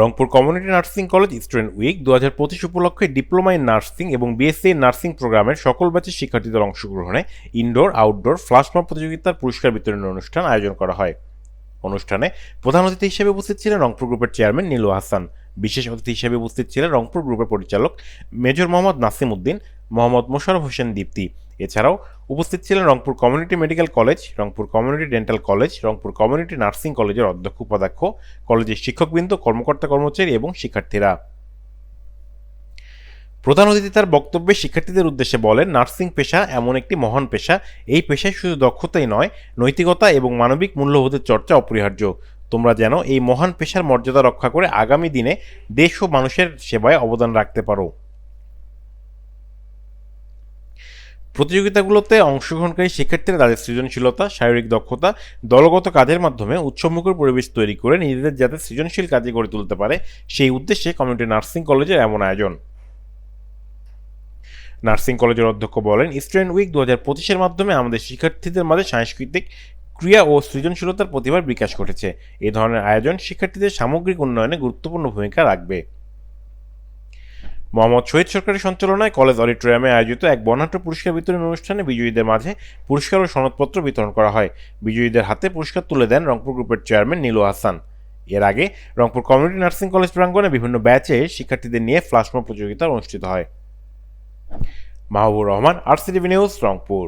Rangpur community nursing college student week 2025 উপলক্ষে diploma in nursing এবং BSc in nursing প্রোগ্রামের সকল ব্যাচের শিক্ষার্থীদের অংশগ্রহণে ইনডোর আউটডোর ফ্ল্যাশমব প্রতিযোগিতার পুরস্কার বিতরণের অনুষ্ঠান আয়োজন করা হয়। অনুষ্ঠানে প্রধান অতিথি হিসেবে উপস্থিত ছিলেন রংপুর গ্রুপের চেয়ারম্যান নীলু হাসান। বিশেষ অতিথি হিসেবে উপস্থিত ছিলেন রংপুর গ্রুপের পরিচালক মেজর মোহাম্মদ নাসিম উদ্দিন, মোহাম্মদ মোশাররফ হোসেন দীপ্তি। এছাড়াও উপস্থিত ছিলেন Rangpur community medical college, Rangpur community dental college, Rangpur community nursing কলেজের অধ্যক্ষ উপাধ্যক্ষ, কলেজের শিক্ষকবৃন্দ, কর্মকর্তা কর্মচারী এবং শিক্ষার্থীরা। প্রধান অতিথি তার বক্তব্যে শিক্ষার্থীদের উদ্দেশ্যে বলেন, নার্সিং পেশা এমন একটি মহান পেশা, এই পেশায় শুধু দক্ষতাই নয়, নৈতিকতা এবং মানবিক মূল্যবোধের চর্চা অপরিহার্য। তোমরা যেন এই মহান পেশার মর্যাদা রক্ষা করে আগামী দিনে দেশ ও মানুষের সেবায় অবদান রাখতে পারো। প্রতিযোগিতাগুলোতে অংশগ্রহণকারী শিক্ষার্থীরা তাদের সৃজনশীলতা, শারীরিক দক্ষতা, দলগত কাজের মাধ্যমে উৎসবমুখর পরিবেশ তৈরি করে নিজেদের যাতে সৃজনশীল কাজে গড়ে তুলতে পারে, সেই উদ্দেশ্যে কমিউনিটি নার্সিং কলেজের এমন আয়োজন। নার্সিং কলেজের অধ্যক্ষ বলেন, স্টুডেন্ট উইক 2025-এর মাধ্যমে আমাদের শিক্ষার্থীদের মাঝে সাংস্কৃতিক, ক্রিয়া ও সৃজনশীলতার প্রতিভার বিকাশ ঘটেছে। এ ধরনের আয়োজন শিক্ষার্থীদের সামগ্রিক উন্নয়নে গুরুত্বপূর্ণ ভূমিকা রাখবে। মোহাম্মদ শহীদ সরকারের সঞ্চালনায় কলেজ অডিটোরিয়ামে আয়োজিত এক বর্ণাঢ্য পুরস্কার বিতরণ অনুষ্ঠানে বিজয়ীদের মাঝে পুরস্কার ও সনদপত্র বিতরণ করা হয়। বিজয়ীদের হাতে পুরস্কার তুলে দেন রংপুর গ্রুপের চেয়ারম্যান নীলু হাসান। এর আগে রংপুর কমিউনিটি নার্সিং কলেজ প্রাঙ্গণে বিভিন্ন ব্যাচে শিক্ষার্থীদের নিয়ে ফ্ল্যাশমব প্রতিযোগিতা অনুষ্ঠিত হয়। Mahbubur Rahman, RCTV news, Rangpur.